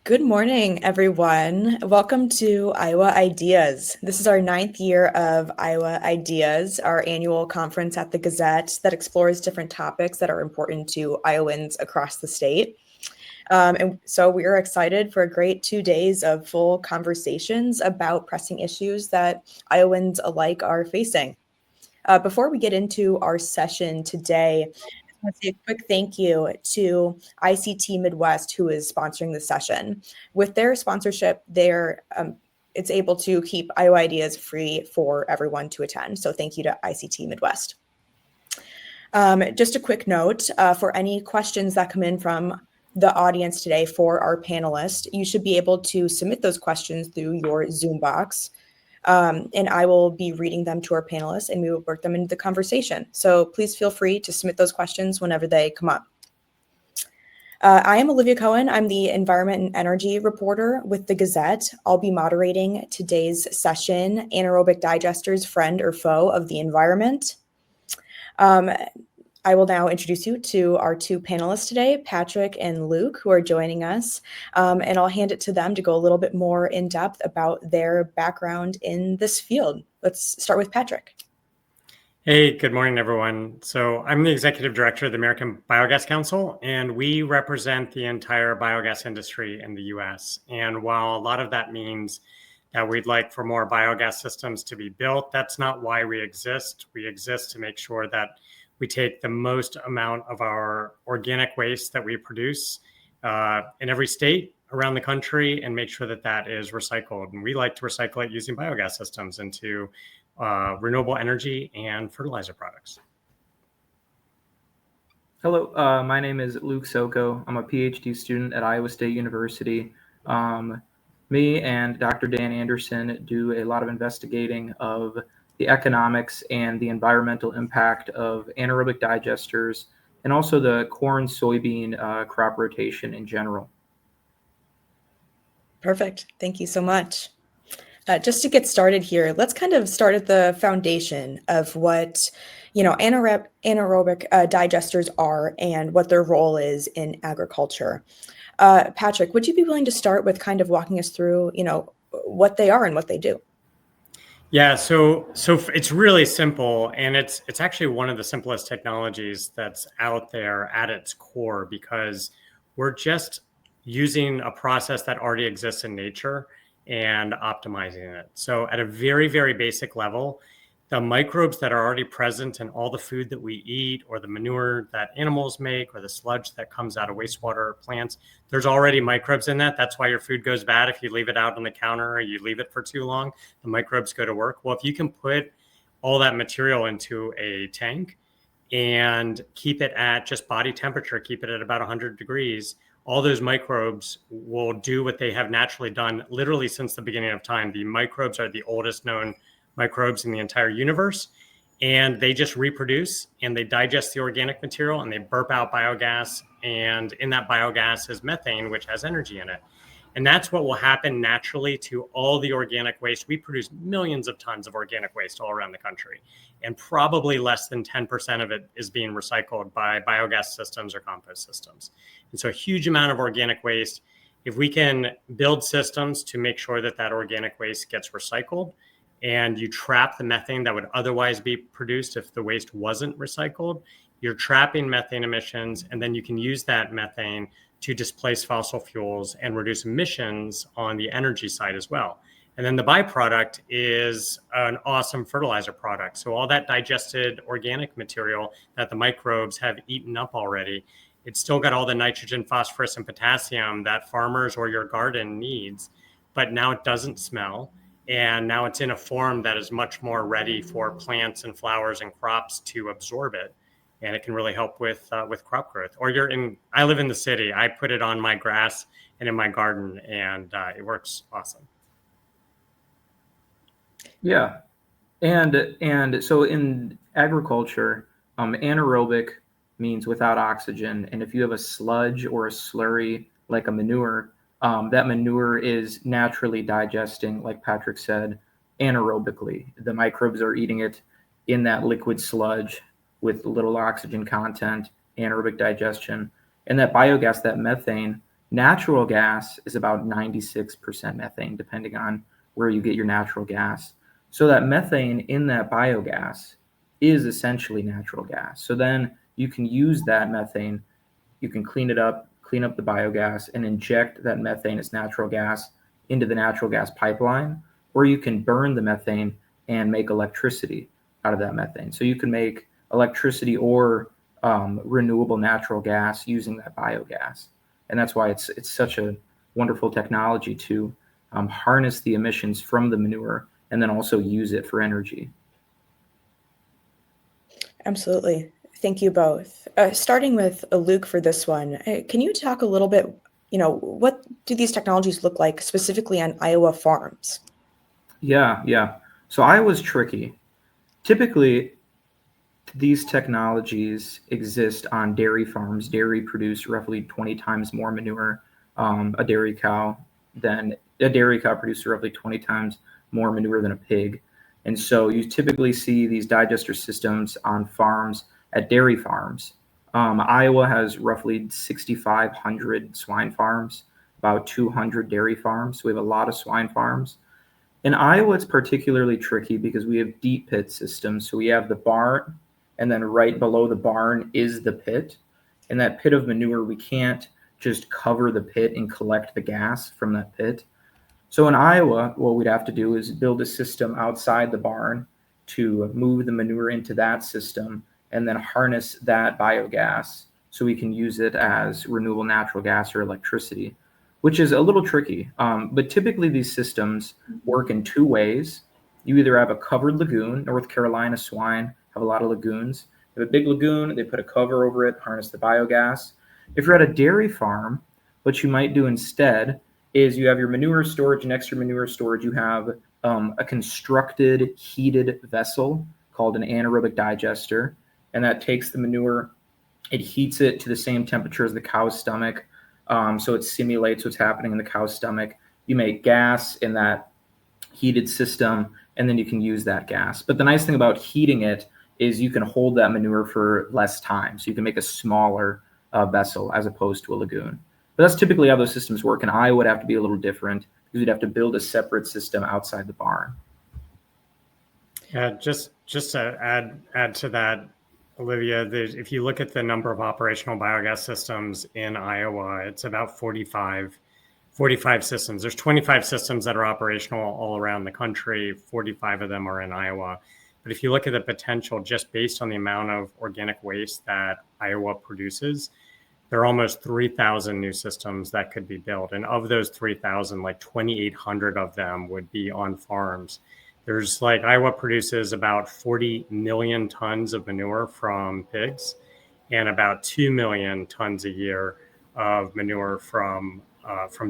Good morning, everyone. Welcome to Iowa Ideas. This is our 9th year of Iowa Ideas, our annual conference at the Gazette that explores different topics that are important to Iowans across the state. And so we are excited for a great 2 days of full conversations about pressing issues that Iowans alike are facing. Before we get into our session today, I want to say a quick thank you to ICT Midwest, who is sponsoring the session. With their sponsorship, it's able to keep Iowa Ideas free for everyone to attend. So thank you to ICT Midwest. Just a quick note, for any questions that come in from the audience today for our panelists, you should be able to submit those questions through your Zoom box. And I will be reading them to our panelists and we will work them into the conversation. So please feel free to submit those questions whenever they come up. I am Olivia Cohen. I'm the Environment and Energy reporter with the Gazette. I'll be moderating today's session, Anaerobic Digesters, Friend or Foe of the Environment. I will now introduce you to our two panelists today, Patrick and Luke, who are joining us, and I'll hand it to them to go a little bit more in depth about their background in this field. Let's start with Patrick. Hey, good morning, everyone. So I'm the executive director of the American Biogas Council, and we represent the entire biogas industry in the US. And while a lot of that means that we'd like for more biogas systems to be built, that's not why we exist. We exist to make sure that we take the most amount of our organic waste that we produce in every state around the country and make sure that that is recycled. And we like to recycle it using biogas systems into renewable energy and fertilizer products. Hello, my name is Luke Soko. I'm a PhD student at Iowa State University. Me and Dr. Dan Anderson do a lot of investigating of the economics and the environmental impact of anaerobic digesters and also the corn soybean crop rotation in general. Perfect. Thank you so much. Just to get started here, let's kind of start at the foundation of what anaerobic digesters are and what their role is in agriculture. Patrick, would you be willing to start with kind of walking us through, what they are and what they do? Yeah, so it's really simple, and it's actually one of the simplest technologies that's out there at its core, because we're just using a process that already exists in nature and optimizing it. So at a very, very basic level, the microbes that are already present in all the food that we eat, or the manure that animals make, or the sludge that comes out of wastewater plants, there's already microbes in that. That's why your food goes bad if you leave it out on the counter or you leave it for too long. The microbes go to work. Well, if you can put all that material into a tank and keep it at just body temperature, keep it at about 100 degrees, all those microbes will do what they have naturally done literally since the beginning of time. The microbes are the oldest known microbes in the entire universe, and they just reproduce and they digest the organic material and they burp out biogas, and in that biogas is methane, which has energy in it. And that's what will happen naturally to all the organic waste. We produce millions of tons of organic waste all around the country, and probably less than 10% of it is being recycled by biogas systems or compost systems. And so a huge amount of organic waste. If we can build systems to make sure that that organic waste gets recycled, and you trap the methane that would otherwise be produced if the waste wasn't recycled, you're trapping methane emissions, and then you can use that methane to displace fossil fuels and reduce emissions on the energy side as well. And then the byproduct is an awesome fertilizer product. So all that digested organic material that the microbes have eaten up already, it's still got all the nitrogen, phosphorus, and potassium that farmers or your garden needs, but now it doesn't smell. And now it's in a form that is much more ready for plants and flowers and crops to absorb it. And it can really help with crop growth. Or I live in the city. I put it on my grass and in my garden, and it works awesome. Yeah. And so in agriculture, anaerobic means without oxygen. And if you have a sludge or a slurry, like a manure, that manure is naturally digesting, like Patrick said, anaerobically. The microbes are eating it in that liquid sludge with little oxygen content, anaerobic digestion. And that biogas, that methane, Natural gas is about 96% methane, depending on where you get your natural gas. So that methane in that biogas is essentially natural gas. So then you can use that methane, you can clean it up, clean up the biogas, and inject that methane as natural gas into the natural gas pipeline, or you can burn the methane and make electricity out of that methane. So you can make electricity or renewable natural gas using that biogas. And that's why it's such a wonderful technology to harness the emissions from the manure and then also use it for energy. Absolutely. Thank you both. Starting with Luke for this one, can you talk a little bit, what do these technologies look like specifically on Iowa farms? Yeah. So Iowa's tricky. Typically, these technologies exist on dairy farms. Dairy produce roughly 20 times more manure. A dairy cow produces roughly 20 times more manure than a pig. And so you typically see these digester systems on farms at dairy farms. Iowa has roughly 6,500 swine farms, about 200 dairy farms. So we have a lot of swine farms. In Iowa, it's particularly tricky because we have deep pit systems. So we have the barn, and then right below the barn is the pit. And that pit of manure, we can't just cover the pit and collect the gas from that pit. So in Iowa, what we'd have to do is build a system outside the barn to move the manure into that system and then harness that biogas so we can use it as renewable natural gas or electricity, which is a little tricky. But typically these systems work in two ways. You either have a covered lagoon. North Carolina swine have a lot of lagoons. They have a big lagoon, they put a cover over it, harness the biogas. If you're at a dairy farm, what you might do instead is you have your manure storage, and next to your manure storage, you have a constructed heated vessel called an anaerobic digester. And that takes the manure, it heats it to the same temperature as the cow's stomach. So it simulates what's happening in the cow's stomach. You make gas in that heated system, and then you can use that gas. But the nice thing about heating it is you can hold that manure for less time. So you can make a smaller vessel as opposed to a lagoon. But that's typically how those systems work. And Iowa would have to be a little different because you'd have to build a separate system outside the barn. Yeah, just to add to that, Olivia, if you look at the number of operational biogas systems in Iowa, it's about 45 systems. There's 25 systems that are operational all around the country. 45 of them are in Iowa. But if you look at the potential just based on the amount of organic waste that Iowa produces, there are almost 3,000 new systems that could be built. And of those 3,000, like 2,800 of them would be on farms. Iowa produces about 40 million tons of manure from pigs and about 2 million tons a year of manure from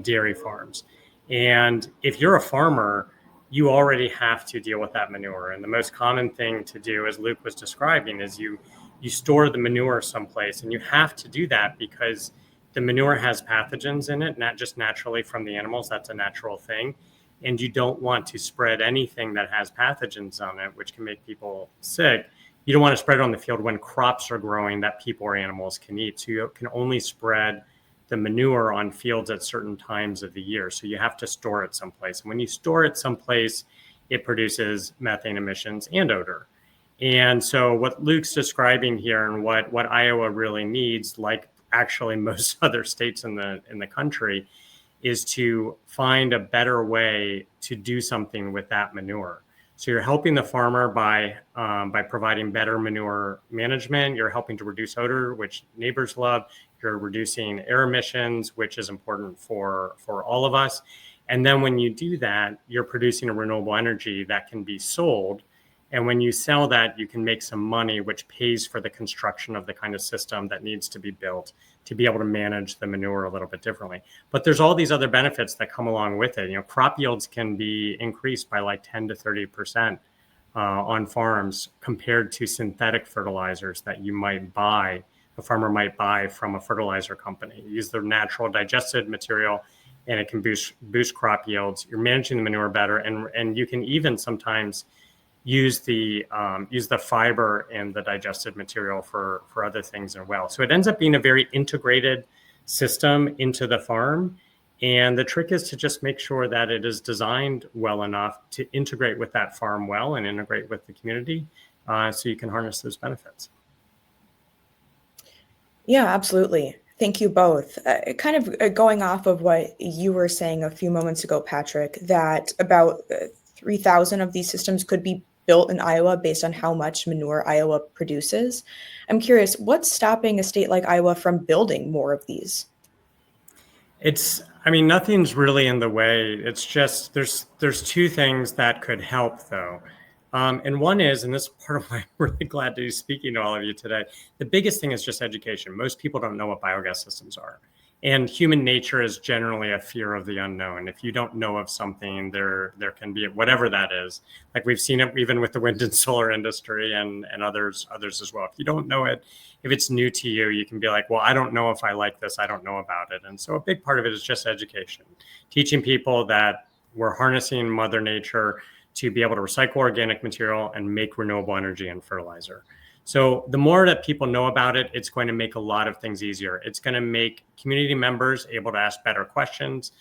dairy farms. And if you're a farmer, you already have to deal with that manure. And the most common thing to do, as Luke was describing, is you store the manure someplace, and you have to do that because the manure has pathogens in it, not just naturally from the animals. That's a natural thing. And you don't want to spread anything that has pathogens on it, which can make people sick. You don't want to spread it on the field when crops are growing that people or animals can eat. So you can only spread the manure on fields at certain times of the year. So you have to store it someplace. And when you store it someplace, it produces methane emissions and odor. And so what Luke's describing here and what Iowa really needs, like actually most other states in the country, is to find a better way to do something with that manure. So you're helping the farmer by providing better manure management. You're helping to reduce odor, which neighbors love. You're reducing air emissions, which is important for all of us. And then when you do that, you're producing a renewable energy that can be sold. And when you sell that, you can make some money, which pays for the construction of the kind of system that needs to be built to be able to manage the manure a little bit differently. But there's all these other benefits that come along with it. Crop yields can be increased by like 10 to 30% on farms compared to synthetic fertilizers that a farmer might buy from a fertilizer company. You use their natural digested material, and it can boost crop yields. You're managing the manure better, and you can even sometimes use the fiber in the digested material for other things as well. So it ends up being a very integrated system into the farm. And the trick is to just make sure that it is designed well enough to integrate with that farm well and integrate with the community, so you can harness those benefits. Yeah, absolutely. Thank you both. Kind of going off of what you were saying a few moments ago, Patrick, that about 3,000 of these systems could be built in Iowa based on how much manure Iowa produces. I'm curious, what's stopping a state like Iowa from building more of these? I mean, nothing's really in the way. It's just there's two things that could help, though. And one is, and this is part of why I'm really glad to be speaking to all of you today, the biggest thing is just education. Most people don't know what biogas systems are. And human nature is generally a fear of the unknown. If you don't know of something, there can be whatever that is. Like we've seen it even with the wind and solar industry and others as well. If you don't know it, if it's new to you, you can be like, well, I don't know if I like this. I don't know about it. And so a big part of it is just education, teaching people that we're harnessing Mother Nature to be able to recycle organic material and make renewable energy and fertilizer. So the more that people know about it, it's going to make a lot of things easier. It's going to make community members able to ask better questions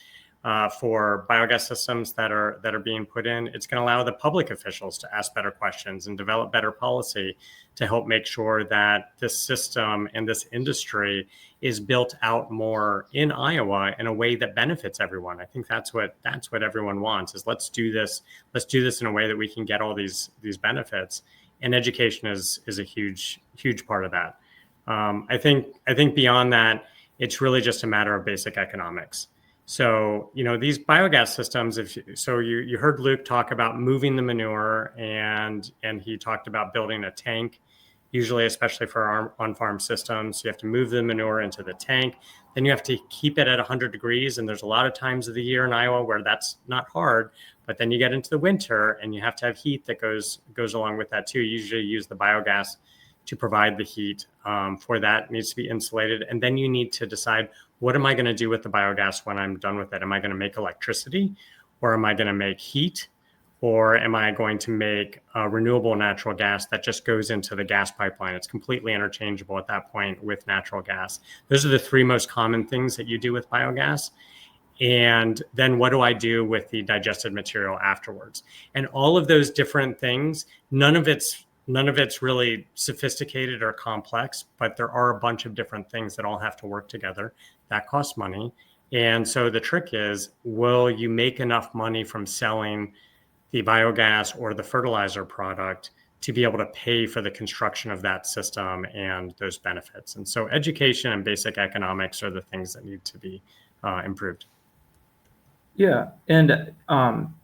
for biogas systems that are being put in. It's going to allow the public officials to ask better questions and develop better policy to help make sure that this system and this industry is built out more in Iowa in a way that benefits everyone. I think that's what everyone wants, is let's do this in a way that we can get all these benefits. And education is a huge part of that. I think beyond that, it's really just a matter of basic economics. So, these biogas systems, you heard Luke talk about moving the manure, and he talked about building a tank, usually, especially for our on-farm systems. You have to move the manure into the tank. Then you have to keep it at 100 degrees. And there's a lot of times of the year in Iowa where that's not hard. But then you get into the winter and you have to have heat that goes along with that too. You usually use the biogas to provide the heat for that. It needs to be insulated. And then you need to decide, what am I going to do with the biogas when I'm done with it? Am I going to make electricity, or am I going to make heat, or am I going to make renewable natural gas that just goes into the gas pipeline? It's completely interchangeable at that point with natural gas. Those are the three most common things that you do with biogas. And then what do I do with the digested material afterwards? And all of those different things, none of it's really sophisticated or complex, but there are a bunch of different things that all have to work together. That costs money. And so the trick is, will you make enough money from selling the biogas or the fertilizer product to be able to pay for the construction of that system and those benefits? And so education and basic economics are the things that need to be improved. Yeah, and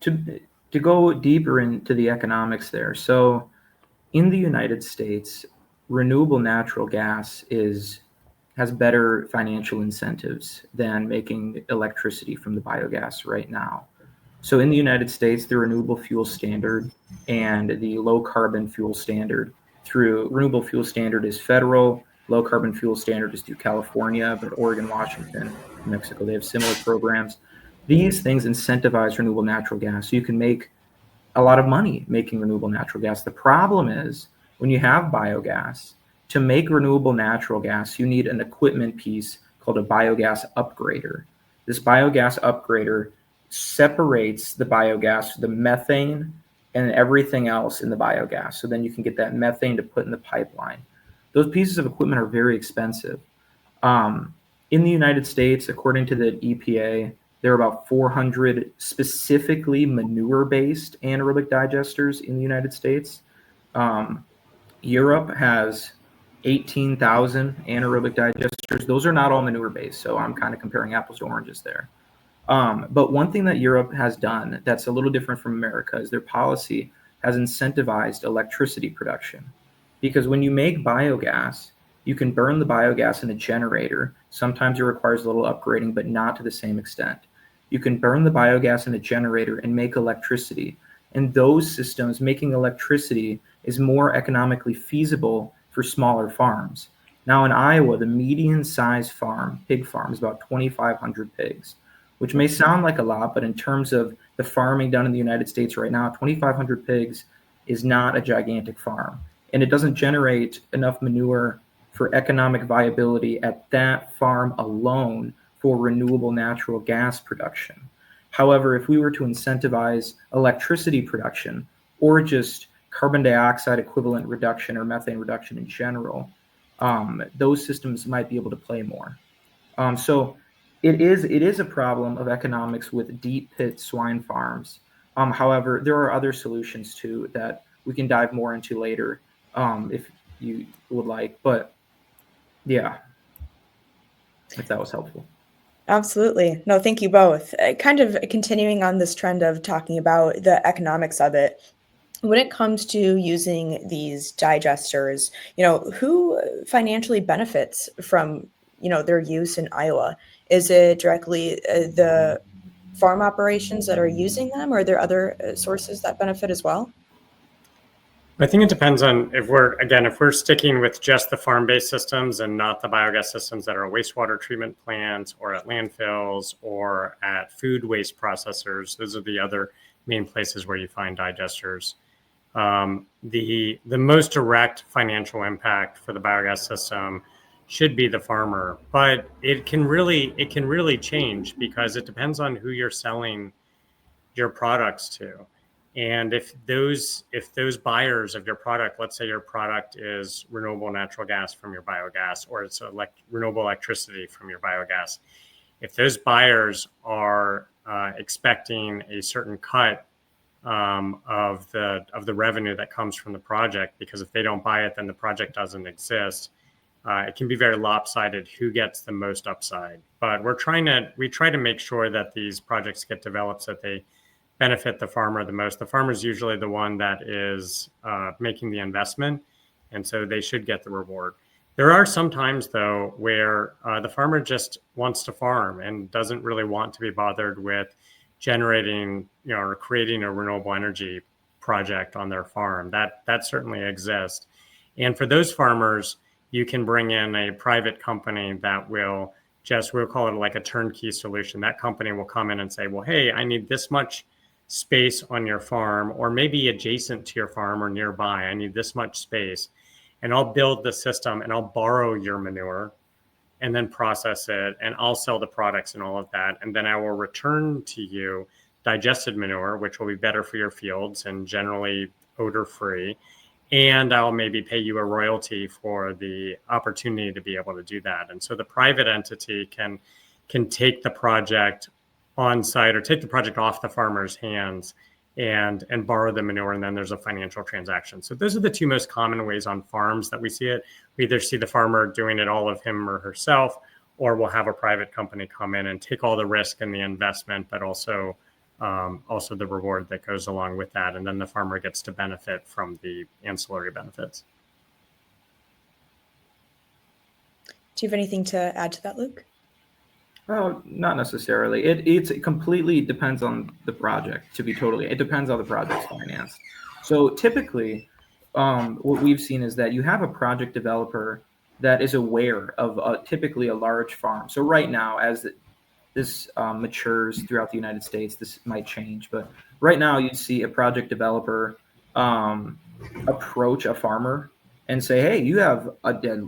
to go deeper into the economics there. So in the United States, renewable natural gas has better financial incentives than making electricity from the biogas right now. So in the United States, the renewable fuel standard and the low carbon fuel standard through renewable fuel standard is federal, low carbon fuel standard is through California, but Oregon, Washington, Mexico, they have similar programs. These things incentivize renewable natural gas. So you can make a lot of money making renewable natural gas. The problem is, when you have biogas, to make renewable natural gas, you need an equipment piece called a biogas upgrader. This biogas upgrader separates the biogas, the methane, and everything else in the biogas. So then you can get that methane to put in the pipeline. Those pieces of equipment are very expensive. In the United States, according to the EPA, there are about 400 specifically manure-based anaerobic digesters in the United States. Europe has 18,000 anaerobic digesters. Those are not all manure-based, so I'm kind of comparing apples to oranges there. But one thing that Europe has done that's a little different from America is their policy has incentivized electricity production. Because when you make biogas, you can burn the biogas in a generator. Sometimes it requires a little upgrading, but not to the same extent. You can burn the biogas in a generator and make electricity. And those systems, making electricity, is more economically feasible for smaller farms. Now in Iowa, the median size farm, pig farm, is about 2,500 pigs, which may sound like a lot, but in terms of the farming done in the United States right now, 2,500 pigs is not a gigantic farm. And it doesn't generate enough manure for economic viability at that farm alone for renewable natural gas production. However, if we were to incentivize electricity production or just carbon dioxide equivalent reduction or methane reduction in general, those systems might be able to play more. So it is a problem of economics with deep pit swine farms. However, there are other solutions too that we can dive more into later if you would like. But yeah, if that was helpful. Absolutely. No, thank you both. Kind of continuing on this trend of talking about the economics of it. When it comes to using these digesters, who financially benefits from, their use in Iowa? Is it directly the farm operations that are using them, or are there other sources that benefit as well? I think it depends on if we're sticking with just the farm-based systems and not the biogas systems that are at wastewater treatment plants or at landfills or at food waste processors. Those are the other main places where you find digesters. The most direct financial impact for the biogas system should be the farmer, but it can really change because it depends on who you're selling your products to. And if those buyers of your product, let's say your product is renewable natural gas from your biogas, or it's renewable electricity from your biogas, if those buyers are expecting a certain cut of the revenue that comes from the project, because if they don't buy it, then the project doesn't exist. It can be very lopsided who gets the most upside. But we try to make sure that these projects get developed so that they benefit the farmer the most. The farmer is usually the one that is making the investment, and so they should get the reward. There are some times, though, where the farmer just wants to farm and doesn't really want to be bothered with generating, or creating a renewable energy project on their farm. That certainly exists. And for those farmers, you can bring in a private company that we'll call it like a turnkey solution. That company will come in and say, well, hey, I need this much space on your farm, or maybe adjacent to your farm or nearby. I need this much space, and I'll build the system and I'll borrow your manure and then process it, and I'll sell the products and all of that. And then I will return to you digested manure, which will be better for your fields and generally odor free. And I'll maybe pay you a royalty for the opportunity to be able to do that. And so the private entity can take the project on site or take the project off the farmer's hands and borrow the manure, and then there's a financial transaction. So those are the two most common ways on farms that we see it. We either see the farmer doing it all of him or herself, or we'll have a private company come in and take all the risk and the investment, but also the reward that goes along with that. And then the farmer gets to benefit from the ancillary benefits. Do you have anything to add to that, Luke? Oh, not necessarily. It completely depends on the project. It depends on the project's financed. So typically, what we've seen is that you have a project developer that is aware of typically a large farm. So right now, as this matures throughout the United States, this might change. But right now, you'd see a project developer approach a farmer and say, "Hey, you have a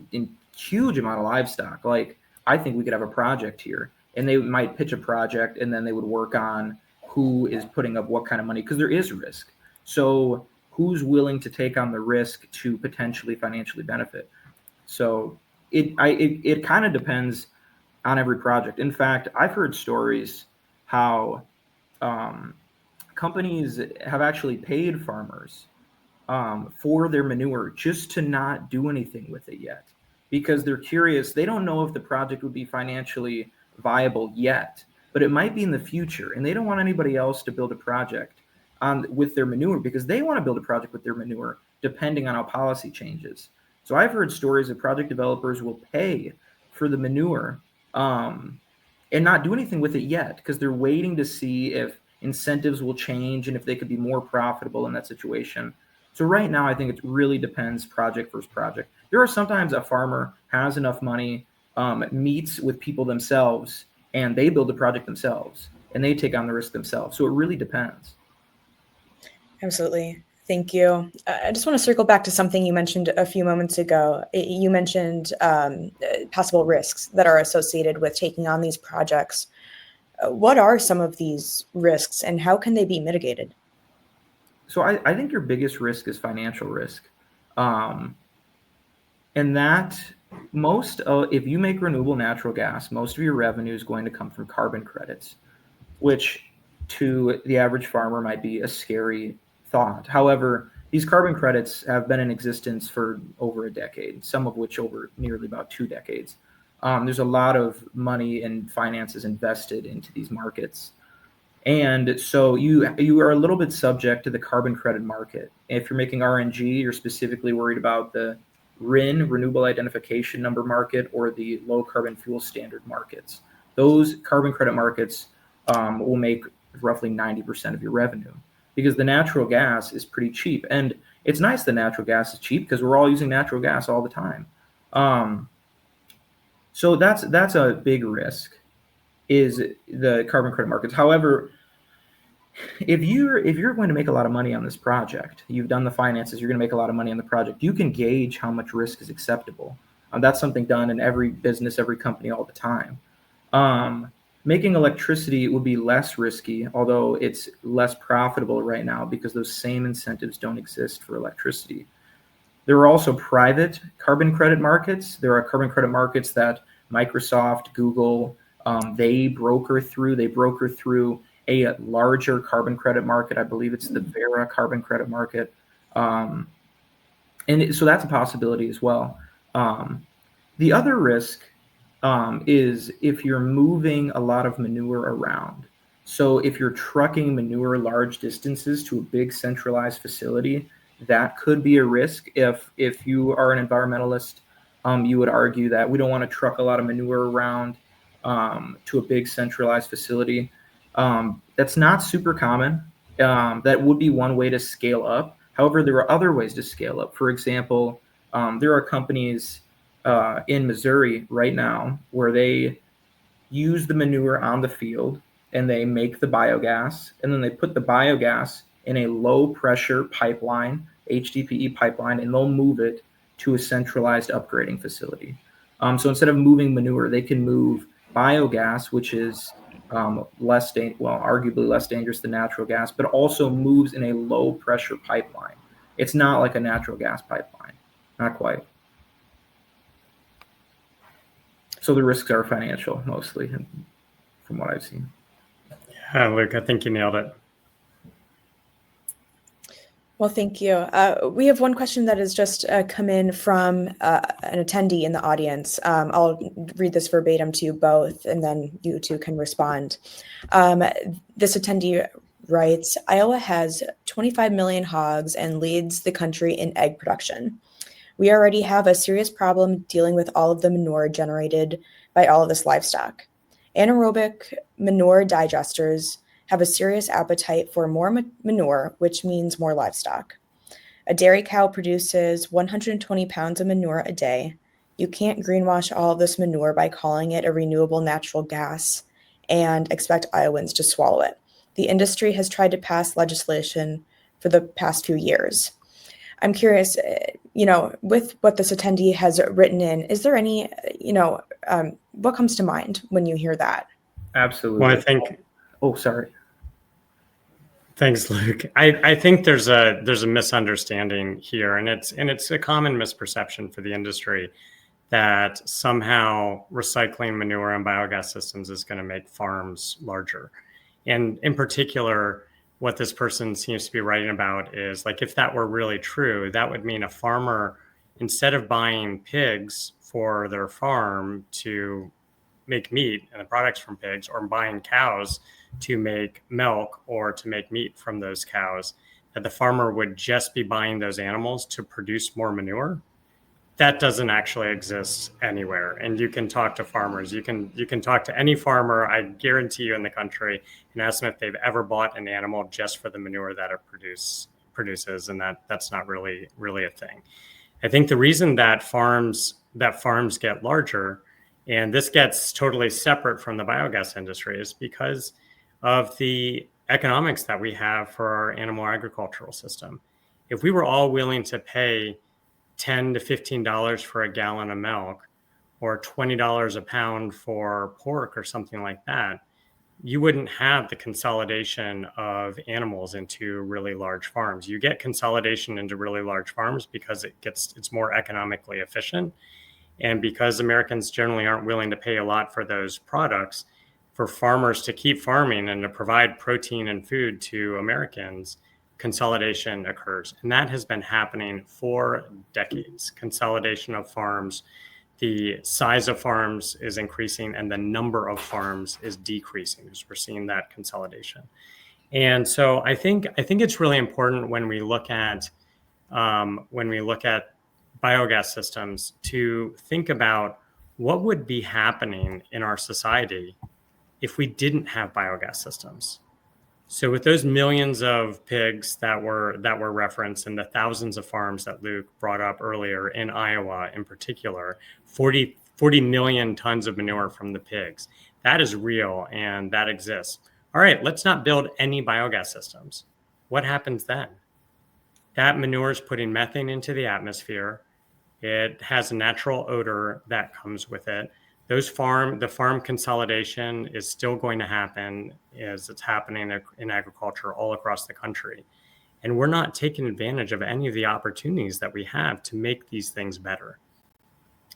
huge amount of livestock. Like, I think we could have a project here." And they might pitch a project, and then they would work on who is putting up what kind of money, because there is risk. So who's willing to take on the risk to potentially financially benefit? So it kind of depends on every project. In fact, I've heard stories how companies have actually paid farmers for their manure just to not do anything with it yet, because they're curious. They don't know if the project would be financially viable yet, but it might be in the future, and they don't want anybody else to build a project with their manure, because they want to build a project with their manure depending on how policy changes. So I've heard stories of project developers will pay for the manure and not do anything with it yet, because they're waiting to see if incentives will change and if they could be more profitable in that situation. So right now, I think it really depends project versus project. There are sometimes a farmer has enough money, meets with people themselves, and they build the project themselves, and they take on the risk themselves. So it really depends. Absolutely. Thank you. I just want to circle back to something you mentioned a few moments ago. You mentioned possible risks that are associated with taking on these projects. What are some of these risks and how can they be mitigated? So I think your biggest risk is financial risk. Um, and that if you make renewable natural gas, most of your revenue is going to come from carbon credits, which to the average farmer might be a scary thought. However, these carbon credits have been in existence for over a decade, some of which over nearly about 2 decades. There's a lot of money and finances invested into these markets. And so you are a little bit subject to the carbon credit market. If you're making RNG, you're specifically worried about the renewable identification number market, or the low carbon fuel standard markets. Those carbon credit markets will make roughly 90% of your revenue, because the natural gas is pretty cheap. And it's nice that natural gas is cheap because we're all using natural gas all the time. So that's a big risk, is the carbon credit markets. However, if you're going to make a lot of money on this project, you've done the finances, you're going to make a lot of money on the project, you can gauge how much risk is acceptable. That's something done in every business, every company, all the time. Making electricity would be less risky, although it's less profitable right now because those same incentives don't exist for electricity. There are also private carbon credit markets. There are carbon credit markets that Microsoft, Google, they broker through. They broker through a larger carbon credit market. I believe it's the Vera carbon credit market. So that's a possibility as well. The other risk is if you're moving a lot of manure around. So if you're trucking manure large distances to a big centralized facility, that could be a risk. If you are an environmentalist, you would argue that we don't want to truck a lot of manure around to a big centralized facility. That's not super common. That would be one way to scale up. However, there are other ways to scale up. For example, there are companies in Missouri right now where they use the manure on the field and they make the biogas, and then they put the biogas in a low pressure pipeline, HDPE pipeline, and they'll move it to a centralized upgrading facility. So instead of moving manure, they can move biogas, which is arguably less dangerous than natural gas, but also moves in a low pressure pipeline. It's not like a natural gas pipeline, not quite. So the risks are financial mostly, from what I've seen. Yeah, Luke, I think you nailed it. Well, thank you. We have one question that has just come in from an attendee in the audience. I'll read this verbatim to you both, and then you two can respond. This attendee writes, Iowa has 25 million hogs and leads the country in egg production. We already have a serious problem dealing with all of the manure generated by all of this livestock. Anaerobic manure digesters have a serious appetite for more manure, which means more livestock. A dairy cow produces 120 pounds of manure a day. You can't greenwash all of this manure by calling it a renewable natural gas and expect Iowans to swallow it. The industry has tried to pass legislation for the past few years. I'm curious, with what this attendee has written in, is there any, what comes to mind when you hear that? Absolutely. Well, I think. Oh, sorry. Thanks, Luke. I think there's a misunderstanding here, and it's a common misperception for the industry that somehow recycling manure and biogas systems is going to make farms larger. And in particular, what this person seems to be writing about is, like, if that were really true, that would mean a farmer, instead of buying pigs for their farm to make meat and the products from pigs, or buying cows to make milk or to make meat from those cows, that the farmer would just be buying those animals to produce more manure. That doesn't actually exist anywhere. And you can talk to farmers. You can talk to any farmer, I guarantee you, in the country, and ask them if they've ever bought an animal just for the manure that it produces, and that's not really a thing. I think the reason that farms get larger, and this gets totally separate from the biogas industry, is because of the economics that we have for our animal agricultural system. If we were all willing to pay $10 to $15 for a gallon of milk, or $20 a pound for pork or something like that, you wouldn't have the consolidation of animals into really large farms. You get consolidation into really large farms because it's more economically efficient. And because Americans generally aren't willing to pay a lot for those products, for farmers to keep farming and to provide protein and food to Americans, consolidation occurs. And that has been happening for decades. Consolidation of farms, the size of farms is increasing and the number of farms is decreasing as we're seeing that consolidation. And so I think it's really important when we look at biogas systems to think about what would be happening in our society if we didn't have biogas systems. So with those millions of pigs that were referenced and the thousands of farms that Luke brought up earlier in Iowa in particular, 40 million tons of manure from the pigs, that is real and that exists. All right, let's not build any biogas systems. What happens then? That manure is putting methane into the atmosphere. It has a natural odor that comes with it. The farm consolidation is still going to happen as it's happening in agriculture all across the country. And we're not taking advantage of any of the opportunities that we have to make these things better.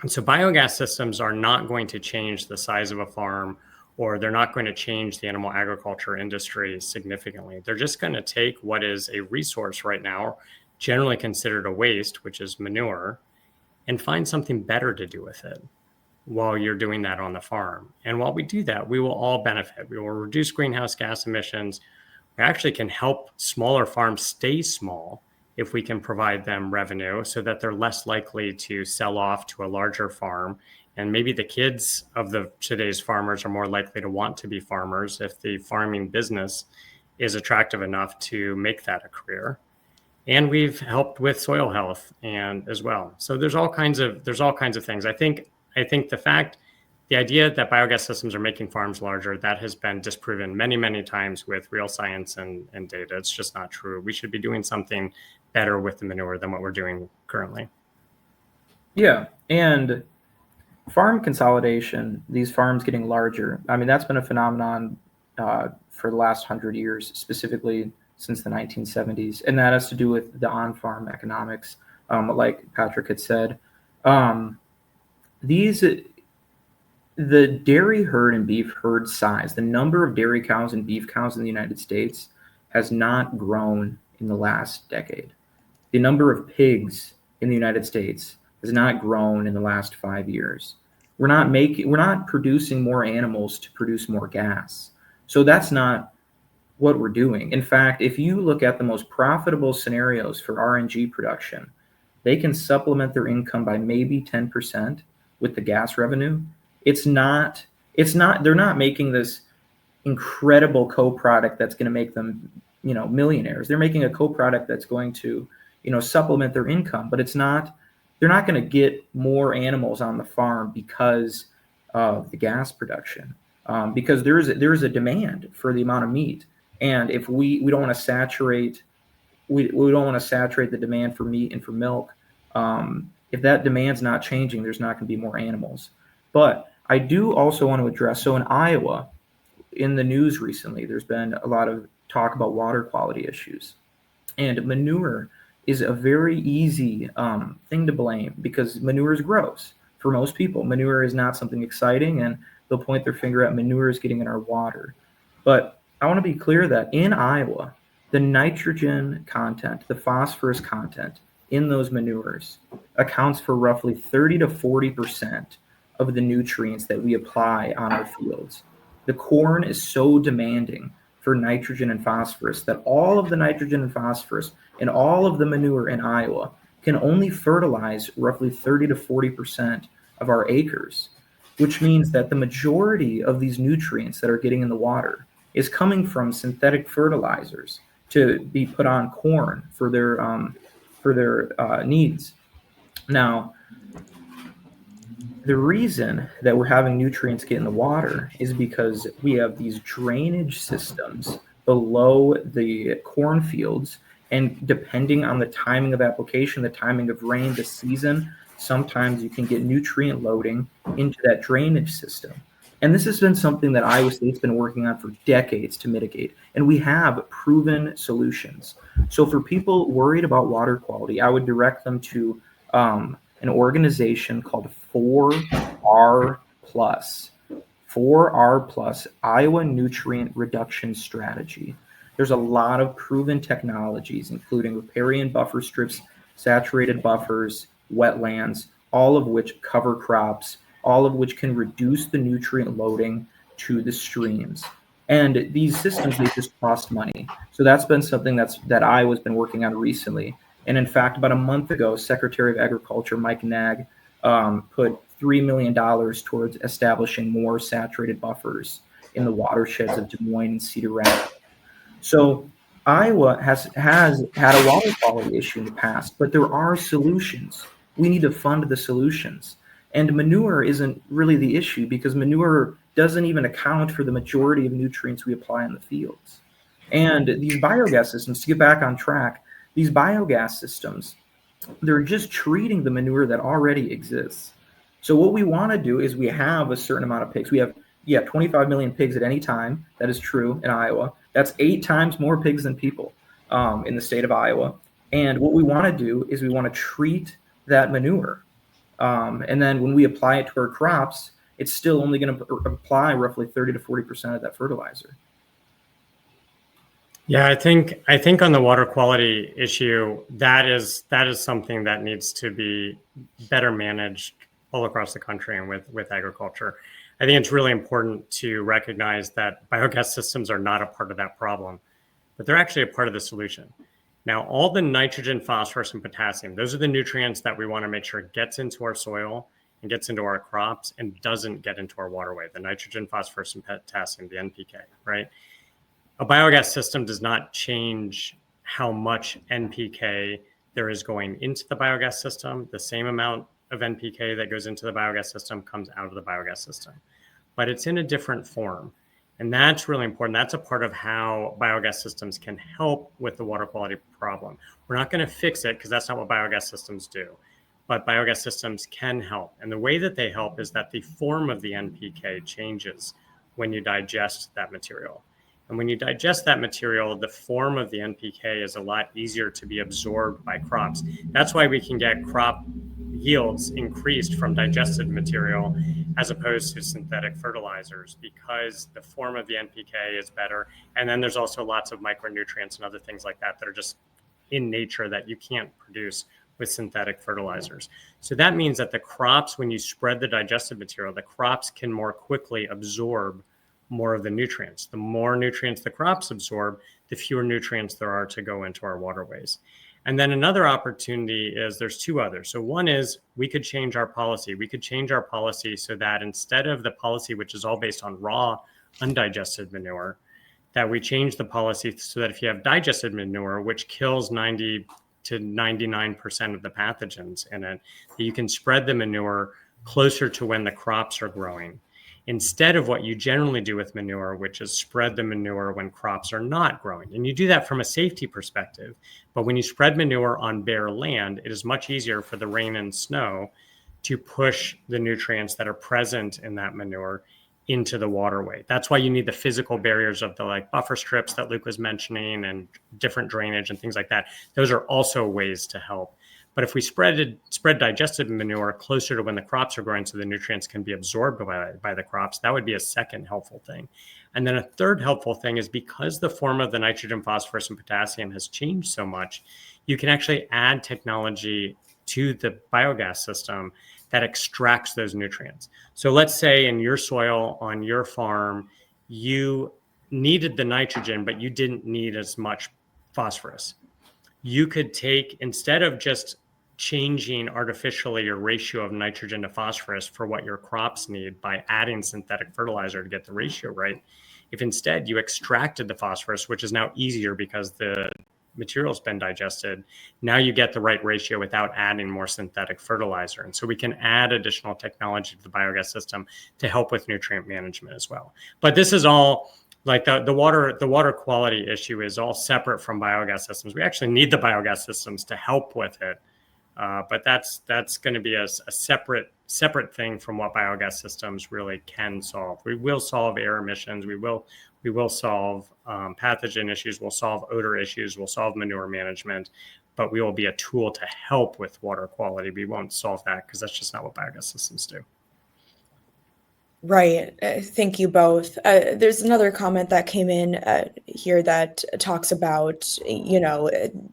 And so biogas systems are not going to change the size of a farm, or they're not going to change the animal agriculture industry significantly. They're just going to take what is a resource right now, generally considered a waste, which is manure, and find something better to do with it while you're doing that on the farm. And while we do that, we will all benefit. We will reduce greenhouse gas emissions. We actually can help smaller farms stay small if we can provide them revenue so that they're less likely to sell off to a larger farm. And maybe the kids of today's farmers are more likely to want to be farmers if the farming business is attractive enough to make that a career. And we've helped with soil health and as well. So there's all kinds of things. I think the idea that biogas systems are making farms larger, that has been disproven many, many times with real science and data. It's just not true. We should be doing something better with the manure than what we're doing currently. Yeah, and farm consolidation, these farms getting larger, I mean, that's been a phenomenon for the last 100 years, specifically since the 1970s. And that has to do with the on-farm economics, like Patrick had said. The dairy herd and beef herd size, the number of dairy cows and beef cows in the United States has not grown in the last decade. The number of pigs in the United States has not grown in the last 5 years. We're not producing more animals to produce more gas. So that's not what we're doing. In fact, if you look at the most profitable scenarios for RNG production, they can supplement their income by maybe 10% with the gas revenue. They're not making this incredible co-product that's going to make them, millionaires. They're making a co-product that's going to, supplement their income, but they're not going to get more animals on the farm because of the gas production, because there is a demand for the amount of meat. And if we don't want to saturate, we don't want to saturate the demand for meat and for milk. If that demand's not changing, there's not going to be more animals. But I do also want to address, so in Iowa, in the news recently, there's been a lot of talk about water quality issues. And manure is a very easy thing to blame because manure is gross for most people. Manure is not something exciting, and they'll point their finger at manure is getting in our water. But I want to be clear that in Iowa, the nitrogen content, the phosphorus content in those manures accounts for roughly 30 to 40% of the nutrients that we apply on our fields. The corn is so demanding for nitrogen and phosphorus that all of the nitrogen and phosphorus and all of the manure in Iowa can only fertilize roughly 30 to 40% of our acres, which means that the majority of these nutrients that are getting in the water is coming from synthetic fertilizers to be put on corn for their needs. Now, the reason that we're having nutrients get in the water is because we have these drainage systems below the cornfields And depending on the timing of application, the timing of rain, the season, sometimes you can get nutrient loading into that drainage system. And this has been something that Iowa State's been working on for decades to mitigate. And we have proven solutions. So for people worried about water quality, I would direct them to an organization called 4R Plus. 4R Plus, Iowa Nutrient Reduction Strategy. There's a lot of proven technologies, including riparian buffer strips, saturated buffers, wetlands, all of which cover crops, all of which can reduce the nutrient loading to the streams. And these systems, they just cost money. So that's been something that Iowa's been working on recently. And in fact, about a month ago, Secretary of Agriculture Mike Nag put $3 million towards establishing more saturated buffers in the watersheds of Des Moines and Cedar Rapids. So Iowa has had a water quality issue in the past, but there are solutions. We need to fund the solutions. And manure isn't really the issue because manure doesn't even account for the majority of nutrients we apply in the fields. And these biogas systems, to get back on track, these biogas systems, they're just treating the manure that already exists. So what we want to do is we have a certain amount of pigs. We have 25 million pigs at any time. That is true in Iowa. That's 8 times more pigs than people in the state of Iowa. And what we want to do is we want to treat that manure. And then when we apply it to our crops, it's still only going to apply roughly 30 to 40% of that fertilizer. Yeah, I think on the water quality issue, that is something that needs to be better managed all across the country and with agriculture. I think it's really important to recognize that biogas systems are not a part of that problem, but they're actually a part of the solution. Now, all the nitrogen, phosphorus, and potassium, those are the nutrients that we want to make sure gets into our soil and gets into our crops and doesn't get into our waterway, the nitrogen, phosphorus, and potassium, the NPK, right? A biogas system does not change how much NPK there is going into the biogas system. The same amount of NPK that goes into the biogas system comes out of the biogas system, but it's in a different form. And that's really important. That's a part of how biogas systems can help with the water quality problem. We're not going to fix it because that's not what biogas systems do, but biogas systems can help. And the way that they help is that the form of the NPK changes when you digest that material. And when you digest that material, the form of the NPK is a lot easier to be absorbed by crops. That's why we can get crop yields increased from digested material as opposed to synthetic fertilizers, because the form of the NPK is better. And then there's also lots of micronutrients and other things like that that are just in nature that you can't produce with synthetic fertilizers. So that means that the crops, when you spread the digested material, the crops can more quickly absorb more of the nutrients. The more nutrients the crops absorb, the fewer nutrients there are to go into our waterways. And then another opportunity is there's 2 others. So one is we could change our policy. We could change our policy so that instead of the policy, which is all based on raw, undigested manure, that we change the policy so that if you have digested manure, which kills 90 to 99% of the pathogens in it, that you can spread the manure closer to when the crops are growing, instead of what you generally do with manure, which is spread the manure when crops are not growing. And you do that from a safety perspective. But when you spread manure on bare land, it is much easier for the rain and snow to push the nutrients that are present in that manure into the waterway. That's why you need the physical barriers of the buffer strips that Luke was mentioning and different drainage and things like that. Those are also ways to help. But if we spread digested manure closer to when the crops are growing so the nutrients can be absorbed by the crops, that would be a second helpful thing. And then a third helpful thing is because the form of the nitrogen, phosphorus, and potassium has changed so much, you can actually add technology to the biogas system that extracts those nutrients. So let's say in your soil on your farm, you needed the nitrogen, but you didn't need as much phosphorus. You could take, instead of just changing artificially your ratio of nitrogen to phosphorus for what your crops need by adding synthetic fertilizer to get the ratio right, if instead you extracted the phosphorus, which is now easier because the material's been digested, now you get the right ratio without adding more synthetic fertilizer. And so we can add additional technology to the biogas system to help with nutrient management as well. But this is all like the water quality issue is all separate from biogas systems. We actually need the biogas systems to help with it, but that's going to be a separate thing from what biogas systems really can solve. We will solve air emissions. We will solve pathogen issues. We'll solve odor issues. We'll solve manure management, but we will be a tool to help with water quality. We won't solve that because that's just not what biogas systems do. Right. Thank you both. There's another comment that came in here that talks about,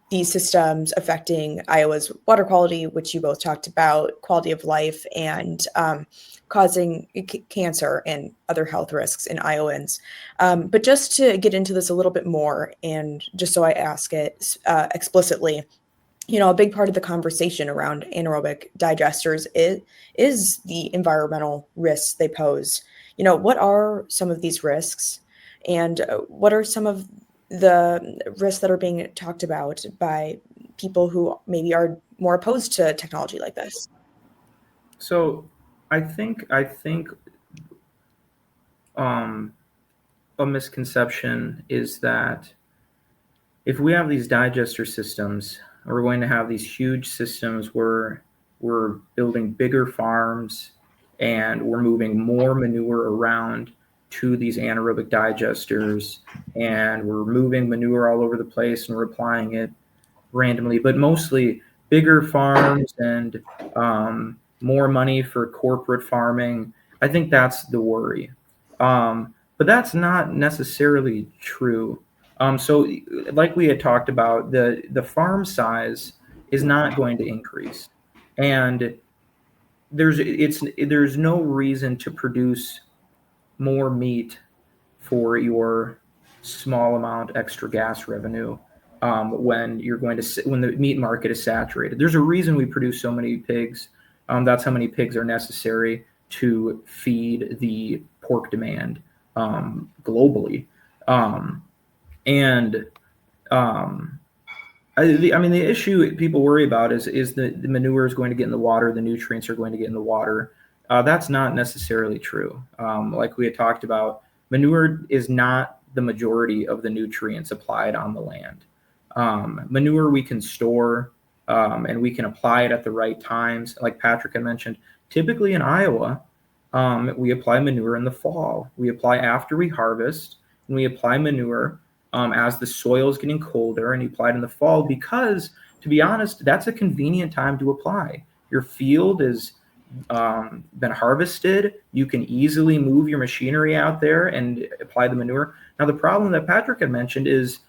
these systems affecting Iowa's water quality, which you both talked about, quality of life, and causing cancer and other health risks in Iowans. But just to get into this a little bit more, and just so I ask it explicitly, a big part of the conversation around anaerobic digesters is the environmental risks they pose. What are some of these risks, and what are some of the risks that are being talked about by people who maybe are more opposed to technology like this? So I think a misconception is that if we have these digester systems, we're going to have these huge systems where we're building bigger farms and we're moving more manure around to these anaerobic digesters, and we're moving manure all over the place and we're applying it randomly, but mostly bigger farms and more money for corporate farming. I think that's the worry. But that's not necessarily true. So like we had talked about, the farm size is not going to increase. And there's no reason to produce more meat for your small amount extra gas revenue when the meat market is saturated. There's a reason we produce so many pigs. That's how many pigs are necessary to feed the pork demand globally. The issue people worry about is the manure is going to get in the water, the nutrients are going to get in the water. That's not necessarily true. Like we had talked about, manure is not the majority of the nutrients applied on the land. Manure we can store and we can apply it at the right times. Like Patrick had mentioned, typically in Iowa, we apply manure in the fall. We apply after we harvest, and we apply manure as the soil is getting colder, and you apply it in the fall because, to be honest, that's a convenient time to apply. Your field has been harvested. You can easily move your machinery out there and apply the manure. Now, the problem that Patrick had mentioned is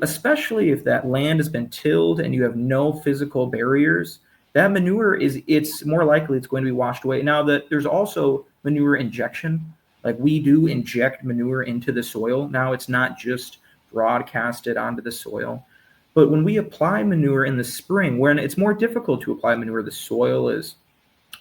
especially if that land has been tilled and you have no physical barriers, that manure it's more likely it's going to be washed away. Now, there's also manure injection. Like, we do inject manure into the soil. Now, it's not just broadcasted onto the soil. But when we apply manure in the spring, when it's more difficult to apply manure, the soil is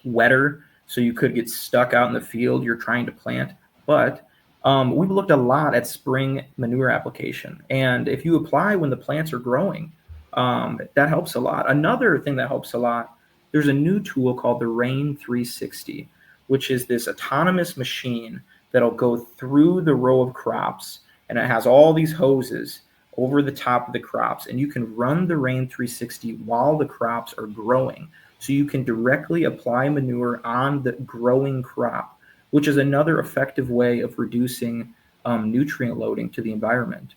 wetter, so you could get stuck out in the field you're trying to plant. But we've looked a lot at spring manure application. And if you apply when the plants are growing, that helps a lot. Another thing that helps a lot, there's a new tool called the Rain 360, which is this autonomous machine that'll go through the row of crops, and it has all these hoses over the top of the crops, and you can run the Rain 360 while the crops are growing. So you can directly apply manure on the growing crop, which is another effective way of reducing nutrient loading to the environment.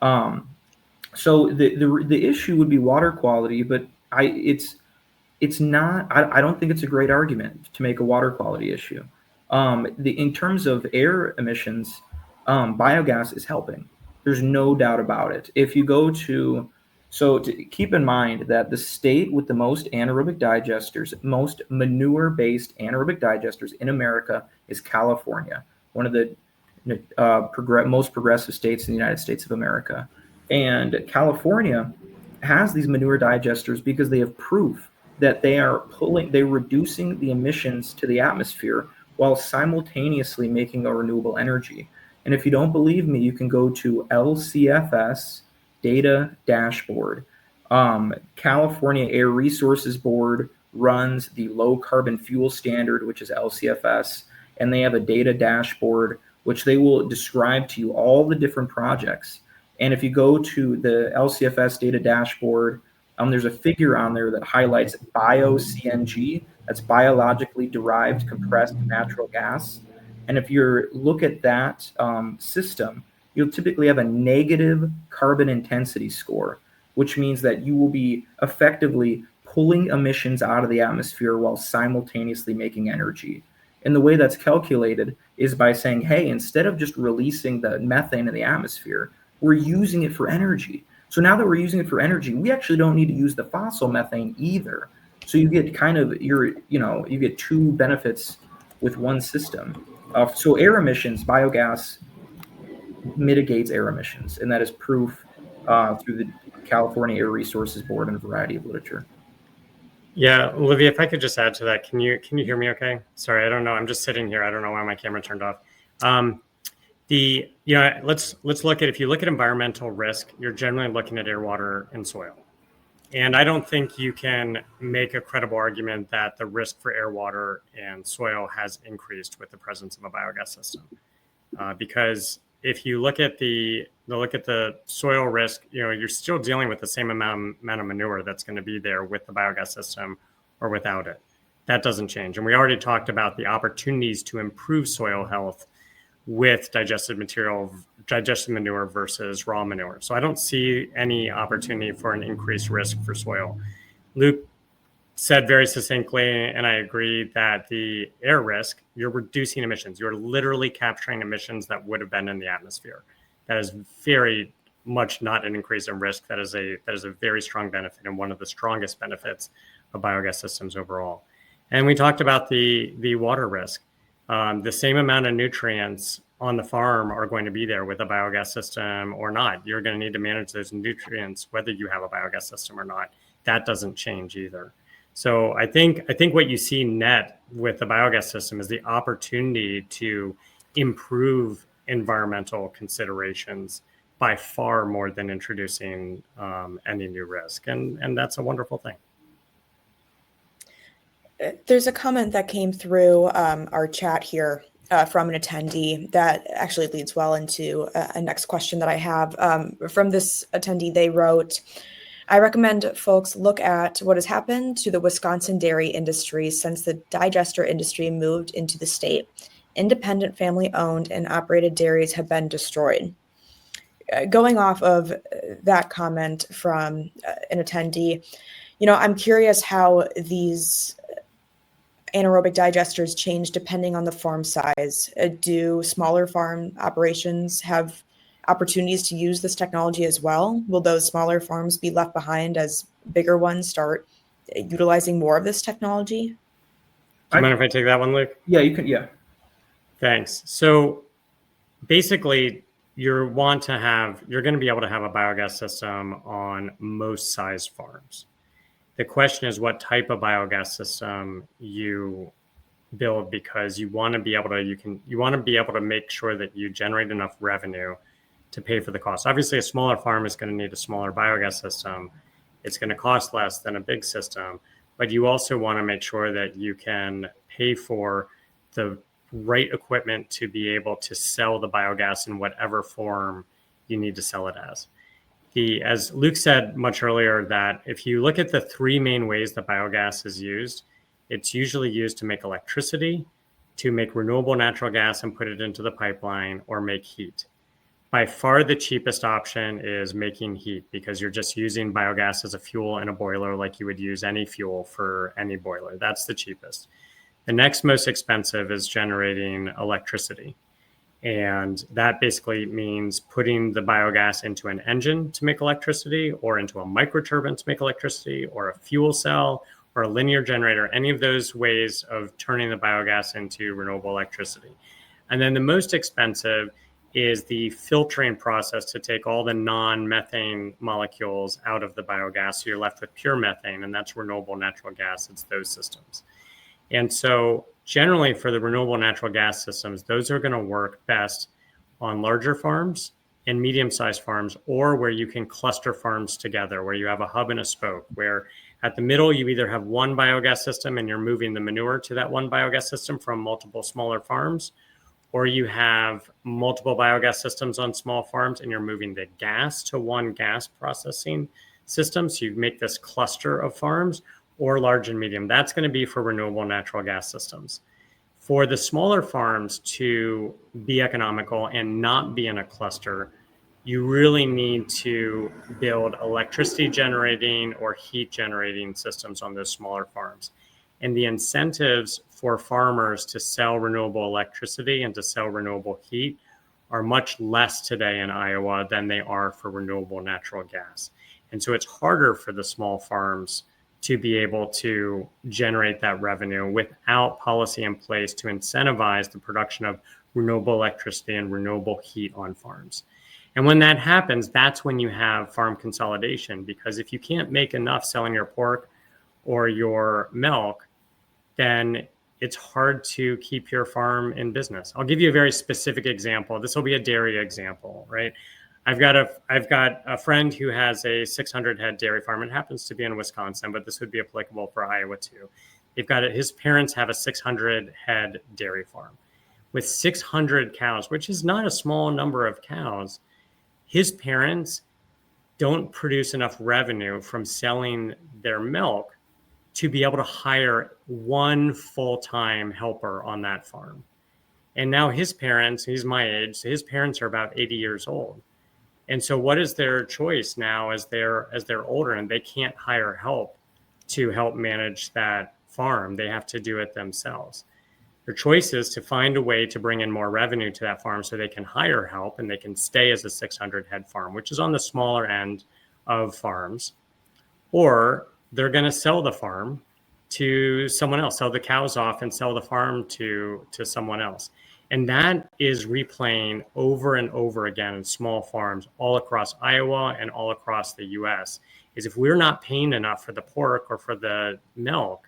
So the issue would be water quality, but it's not. I don't think it's a great argument to make a water quality issue. In terms of air emissions, biogas is helping. There's no doubt about it. If you go to keep in mind that the state with the most anaerobic digesters, most manure-based anaerobic digesters in America is California, one of the most progressive states in the United States of America. And California has these manure digesters because they have proof that they're reducing the emissions to the atmosphere while simultaneously making a renewable energy. And if you don't believe me, you can go to LCFS data dashboard. California Air Resources Board runs the low carbon fuel standard, which is LCFS, and they have a data dashboard which they will describe to you all the different projects. And if you go to the LCFS data dashboard, there's a figure on there that highlights bio-CNG, that's biologically derived compressed natural gas. And if you look at that system, you'll typically have a negative carbon intensity score, which means that you will be effectively pulling emissions out of the atmosphere while simultaneously making energy. And the way that's calculated is by saying, hey, instead of just releasing the methane in the atmosphere, we're using it for energy. So now that we're using it for energy, we actually don't need to use the fossil methane either. So you get kind of you get two benefits with one system. So air emissions, biogas mitigates air emissions, and that is proof through the California Air Resources Board and a variety of literature. Yeah, Olivia, if I could just add to that, can you hear me okay? Sorry, I don't know. I'm just sitting here. I don't know why my camera turned off. Let's look at, if you look at environmental risk, you're generally looking at air, water, and soil. And I don't think you can make a credible argument that the risk for air, water, and soil has increased with the presence of a biogas system. Because if you look at the soil risk, you're still dealing with the same amount of manure that's going to be there with the biogas system or without it. That doesn't change. And we already talked about the opportunities to improve soil health with digested manure versus raw manure. So I don't see any opportunity for an increased risk for soil. Luke said very succinctly, and I agree, that the air risk, you're reducing emissions. You're literally capturing emissions that would have been in the atmosphere. That is very much not an increase in risk. That is a very strong benefit, and one of the strongest benefits of biogas systems overall. And we talked about the water risk. The same amount of nutrients on the farm are going to be there with a biogas system or not. You're going to need to manage those nutrients whether you have a biogas system or not. That doesn't change either. So I think what you see net with the biogas system is the opportunity to improve environmental considerations by far more than introducing any new risk. And that's a wonderful thing. There's a comment that came through our chat here from an attendee that actually leads well into a next question that I have. From this attendee, they wrote, I recommend folks look at what has happened to the Wisconsin dairy industry since the digester industry moved into the state. Independent family-owned and operated dairies have been destroyed. Going off of that comment from an attendee, I'm curious how these anaerobic digesters change depending on the farm size. Do smaller farm operations have opportunities to use this technology as well? Will those smaller farms be left behind as bigger ones start utilizing more of this technology? Do you mind if I take that one, Luke? Yeah, you can. Yeah. Thanks. So basically, you're going to be able to have a biogas system on most size farms. The question is what type of biogas system you build, because you want to be able to make sure that you generate enough revenue to pay for the cost. Obviously, a smaller farm is going to need a smaller biogas system. It's going to cost less than a big system, but you also want to make sure that you can pay for the right equipment to be able to sell the biogas in whatever form you need to sell it as. As Luke said much earlier, that if you look at the three main ways that biogas is used, it's usually used to make electricity, to make renewable natural gas and put it into the pipeline, or make heat. By far, the cheapest option is making heat, because you're just using biogas as a fuel in a boiler like you would use any fuel for any boiler. That's the cheapest. The next most expensive is generating electricity. And that basically means putting the biogas into an engine to make electricity, or into a microturbine to make electricity, or a fuel cell, or a linear generator, any of those ways of turning the biogas into renewable electricity. And then the most expensive is the filtering process to take all the non-methane molecules out of the biogas. So you're left with pure methane, and that's renewable natural gas. It's those systems. And so generally for the renewable natural gas systems, those are going to work best on larger farms and medium-sized farms, or where you can cluster farms together, where you have a hub and a spoke, where at the middle you either have one biogas system and you're moving the manure to that one biogas system from multiple smaller farms, or you have multiple biogas systems on small farms and you're moving the gas to one gas processing system. So you make this cluster of farms, or large and medium. That's going to be for renewable natural gas systems. For the smaller farms to be economical and not be in a cluster, you really need to build electricity generating or heat generating systems on those smaller farms. And the incentives for farmers to sell renewable electricity and to sell renewable heat are much less today in Iowa than they are for renewable natural gas. And so it's harder for the small farms to be able to generate that revenue without policy in place to incentivize the production of renewable electricity and renewable heat on farms. And when that happens, that's when you have farm consolidation, because if you can't make enough selling your pork or your milk, then it's hard to keep your farm in business. I'll give you a very specific example. This will be a dairy example, right? I've got a friend who has a 600 head dairy farm. It happens to be in Wisconsin, but this would be applicable for Iowa too. His parents have a 600 head dairy farm with 600 cows, which is not a small number of cows. His parents don't produce enough revenue from selling their milk to be able to hire one full-time helper on that farm. And now his parents, he's my age, so his parents are about 80 years old. And so what is their choice now as they're older and they can't hire help to help manage that farm? They have to do it themselves. Their choice is to find a way to bring in more revenue to that farm so they can hire help and they can stay as a 600 head farm, which is on the smaller end of farms. Or they're going to sell the farm to someone else, sell the cows off and sell the farm to someone else. And that is replaying over and over again in small farms all across Iowa and all across the US, is if we're not paying enough for the pork or for the milk,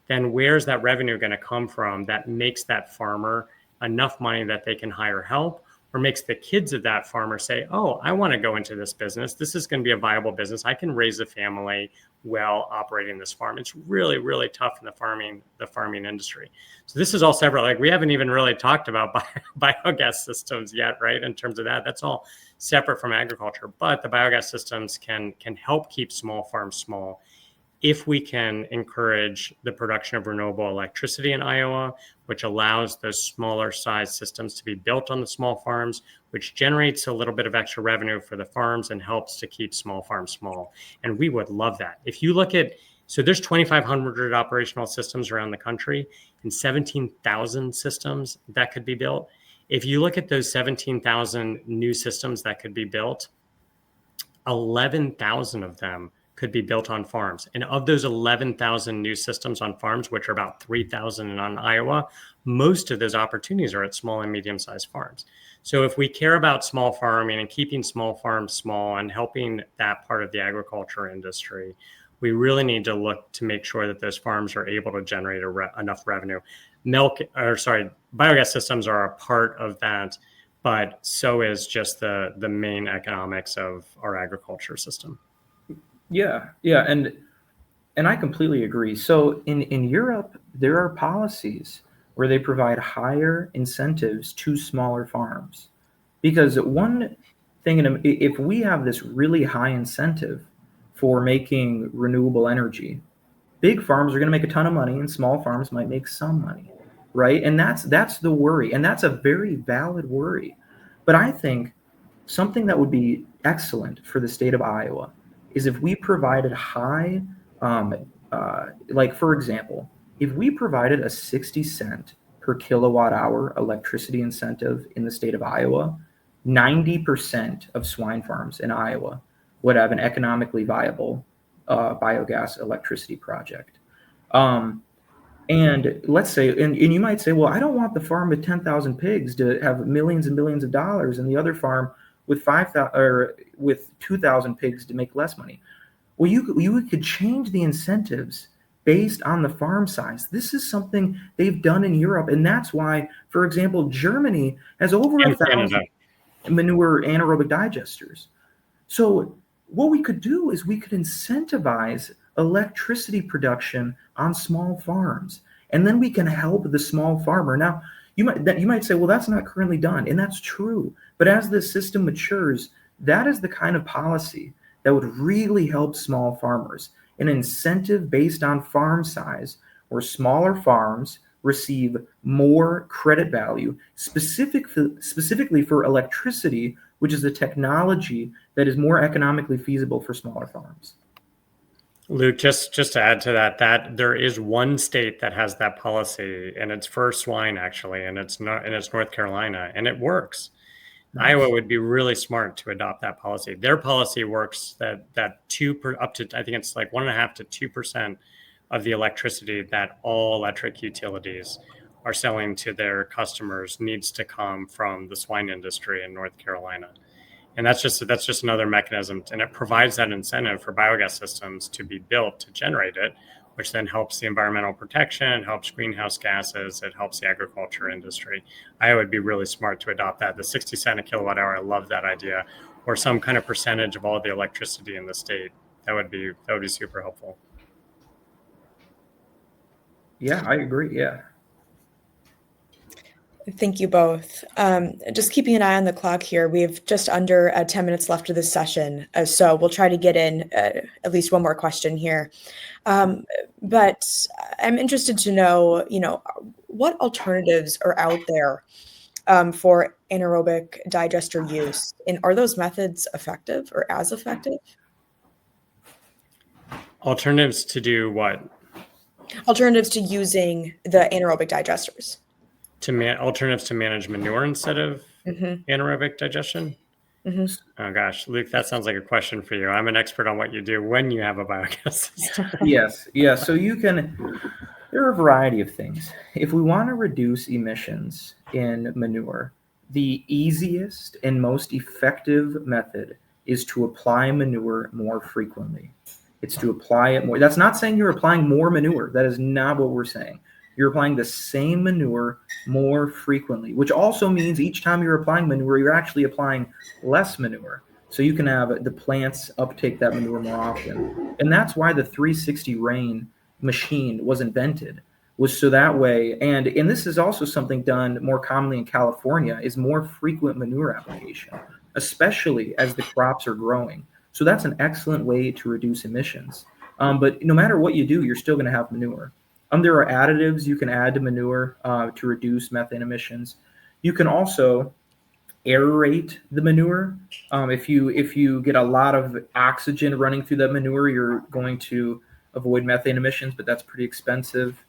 then where's that revenue going to come from that makes that farmer enough money that they can hire help, or makes the kids of that farmer say, oh, I want to go into this business. This is going to be a viable business. I can raise a family while operating this farm. It's really, really tough in the farming industry. So this is all separate. Like, we haven't even really talked about biogas systems yet, right? In terms of that, that's all separate from agriculture. But the biogas systems can help keep small farms small if we can encourage the production of renewable electricity in Iowa, which allows those smaller size systems to be built on the small farms, which generates a little bit of extra revenue for the farms and helps to keep small farms small. And we would love that. If you look at, so there's 2,500 operational systems around the country and 17,000 systems that could be built. If you look at those 17,000 new systems that could be built, 11,000 of them could be built on farms. And of those 11,000 new systems on farms, which are about 3,000 on Iowa, most of those opportunities are at small and medium-sized farms. So if we care about small farming and keeping small farms small and helping that part of the agriculture industry, we really need to look to make sure that those farms are able to generate enough revenue. Biogas systems are a part of that, but so is just the main economics of our agriculture system. Yeah, and I completely agree. So in Europe, there are policies where they provide higher incentives to smaller farms. Because one thing, if we have this really high incentive for making renewable energy, big farms are going to make a ton of money and small farms might make some money, right? And that's the worry. And that's a very valid worry. But I think something that would be excellent for the state of Iowa is if we provided high, like for example, if we provided a 60 cent per kilowatt hour electricity incentive in the state of Iowa, 90% of swine farms in Iowa would have an economically viable biogas electricity project. And let's say, and you might say, well, I don't want the farm with 10,000 pigs to have millions and millions of dollars and the other farm with 5,000 or with 2,000 pigs to make less money. Well, you could change the incentives based on the farm size. This is something they've done in Europe, and that's why, for example, Germany has over 1,000 manure anaerobic digesters. So what we could do is we could incentivize electricity production on small farms, and then we can help the small farmer. Now, You might say, well, that's not currently done, and that's true. But as this system matures, that is the kind of policy that would really help small farmers. An incentive based on farm size, where smaller farms receive more credit value, specifically for electricity, which is a technology that is more economically feasible for smaller farms. Luke, just to add to that there is one state that has that policy, and it's for swine actually, and it's North Carolina, and it works. Nice. Iowa would be really smart to adopt that policy. Their policy works that up to, I think it's like 1.5% to 2% of the electricity that all electric utilities are selling to their customers needs to come from the swine industry in North Carolina. And that's just another mechanism, and it provides that incentive for biogas systems to be built to generate it, which then helps the environmental protection, helps greenhouse gases, it helps the agriculture industry. I would be really smart to adopt that. The 60 cent a kilowatt hour, I love that idea, or some kind of percentage of all the electricity in the state. That would be super helpful. Yeah, I agree. Yeah. Thank you both. Just keeping an eye on the clock here. We have just under 10 minutes left of this session. So we'll try to get in at least one more question here. But I'm interested to know, what alternatives are out there for anaerobic digester use? And are those methods effective or as effective? Alternatives to do what? Alternatives to using the anaerobic digesters. Alternatives to manage manure instead of anaerobic digestion? Oh gosh, Luke, that sounds like a question for you. I'm an expert on what you do when you have a biogas system. Yes. So there are a variety of things. If we want to reduce emissions in manure, the easiest and most effective method is to apply manure more frequently. It's to apply it more. That's not saying you're applying more manure. That is not what we're saying. You're applying the same manure more frequently, which also means each time you're applying manure, you're actually applying less manure. So you can have the plants uptake that manure more often. And that's why the 360 rain machine was invented, was so that way. And this is also something done more commonly in California, is more frequent manure application, especially as the crops are growing. So that's an excellent way to reduce emissions. But no matter what you do, you're still going to have manure. There are additives you can add to manure to reduce methane emissions. You can also aerate the manure. If you get a lot of oxygen running through that manure, you're going to avoid methane emissions, but that's pretty expensive.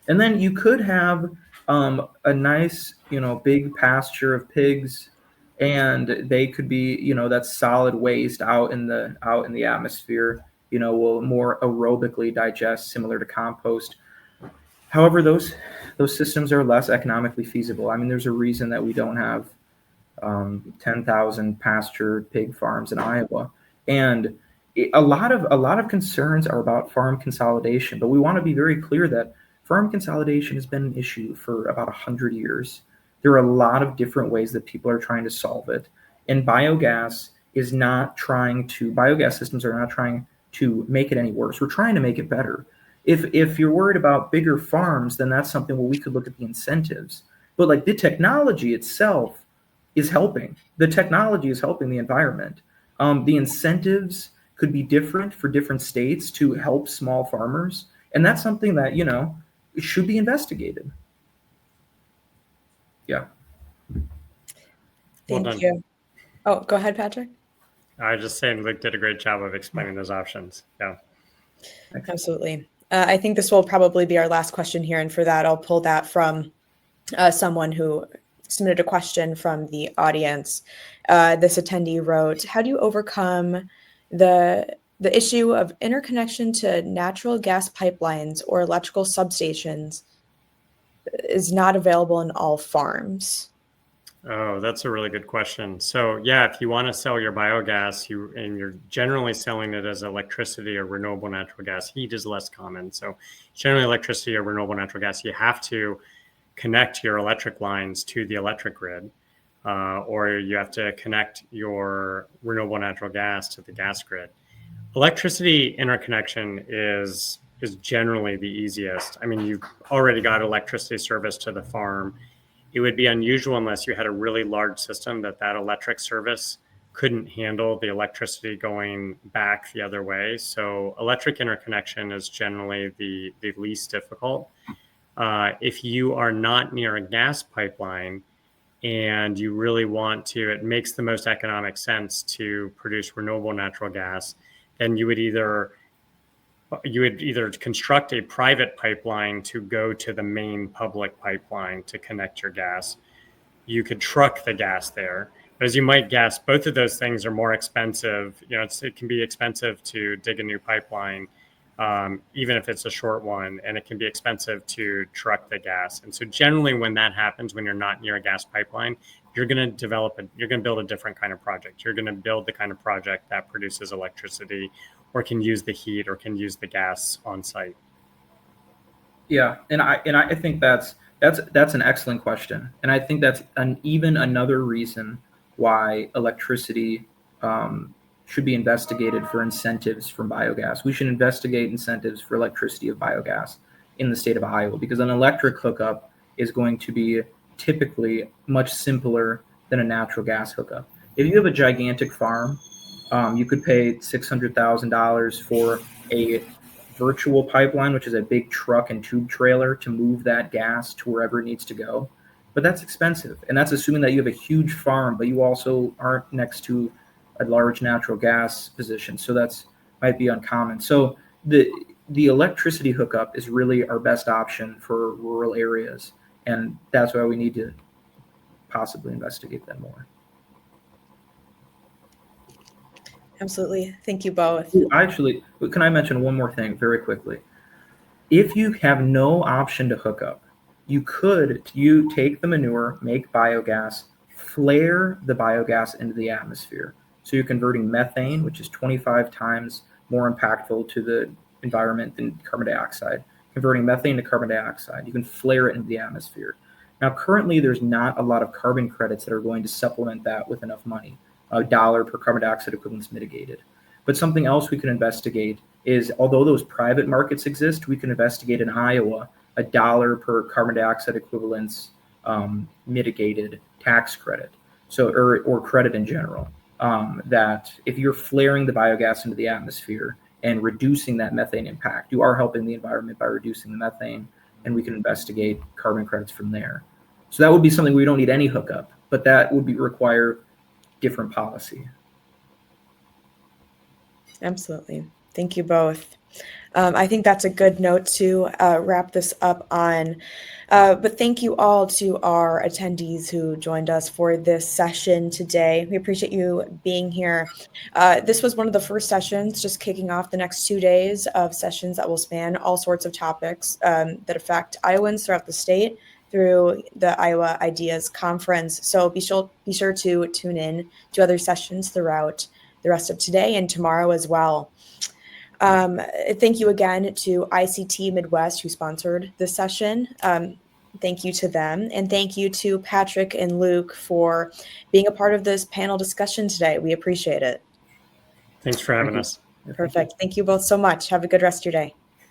And then you could have a nice, big pasture of pigs, and they could be, that's solid waste out in the atmosphere, will more aerobically digest, similar to compost. However, those systems are less economically feasible. I mean, there's a reason that we don't have 10,000 pasture pig farms in Iowa, and a lot of concerns are about farm consolidation. But we want to be very clear that farm consolidation has been an issue for about 100 years. There are a lot of different ways that people are trying to solve it, and biogas systems are not trying to make it any worse. We're trying to make it better. If you're worried about bigger farms, then that's something where we could look at the incentives. But like the technology itself is helping. The technology is helping the environment. The incentives could be different for different states to help small farmers. And that's something that, it should be investigated. Yeah. Thank you. Oh, go ahead, Patrick. I was just saying Luke did a great job of explaining those options. Yeah. Absolutely. I think this will probably be our last question here. And for that, I'll pull that from someone who submitted a question from the audience. This attendee wrote, how do you overcome the issue of interconnection to natural gas pipelines or electrical substations is not available in all farms? Oh, that's a really good question. So yeah, if you want to sell your biogas, you're generally selling it as electricity or renewable natural gas. Heat is less common. So generally electricity or renewable natural gas, you have to connect your electric lines to the electric grid, or you have to connect your renewable natural gas to the gas grid. Electricity interconnection is generally the easiest. I mean, you've already got electricity service to the farm. it would be unusual unless you had a really large system that electric service couldn't handle the electricity going back the other way. So electric interconnection is generally the least difficult. If you are not near a gas pipeline and you really want to, it makes the most economic sense to produce renewable natural gas, then you would either construct a private pipeline to go to the main public pipeline to connect your gas. You could truck the gas there. But as you might guess, both of those things are more expensive. It can be expensive to dig a new pipeline, even if it's a short one, and it can be expensive to truck the gas. And so generally when that happens, when you're not near a gas pipeline, you're going to build a different kind of project. You're going to build the kind of project that produces electricity or can use the heat or can use the gas on site. Yeah, and I think that's an excellent question, and I think that's even another reason why electricity should be investigated for incentives from biogas. We should investigate incentives for electricity of biogas in the state of Iowa, because an electric hookup is going to be typically much simpler than a natural gas hookup. If you have a gigantic farm, you could pay $600,000 for a virtual pipeline, which is a big truck and tube trailer to move that gas to wherever it needs to go. But that's expensive. And that's assuming that you have a huge farm, but you also aren't next to a large natural gas position. So that's might be uncommon. So the electricity hookup is really our best option for rural areas. And that's why we need to possibly investigate that more. Absolutely. Thank you both. Actually, can I mention one more thing very quickly? If you have no option to hook up, you take the manure, make biogas, flare the biogas into the atmosphere. So you're converting methane, which is 25 times more impactful to the environment than carbon dioxide, converting methane to carbon dioxide. You can flare it into the atmosphere. Now, currently, there's not a lot of carbon credits that are going to supplement that with enough money. $1 per carbon dioxide equivalents mitigated. But something else we can investigate is, although those private markets exist, we can investigate in Iowa $1 per carbon dioxide equivalents mitigated tax credit, or credit in general. That if you're flaring the biogas into the atmosphere and reducing that methane impact, you are helping the environment by reducing the methane, and we can investigate carbon credits from there. So that would be something we don't need any hookup, but that would require different policy. Absolutely. Thank you both. I think that's a good note to wrap this up on. But thank you all to our attendees who joined us for this session today. We appreciate you being here. This was one of the first sessions, just kicking off the next 2 days of sessions that will span all sorts of topics that affect Iowans throughout the state through the Iowa Ideas Conference. So be sure to tune in to other sessions throughout the rest of today and tomorrow as well. Thank you again to ICT Midwest, who sponsored this session. Thank you to them. And thank you to Patrick and Luke for being a part of this panel discussion today. We appreciate it. Thanks for having us. Perfect. Thank you both so much. Have a good rest of your day.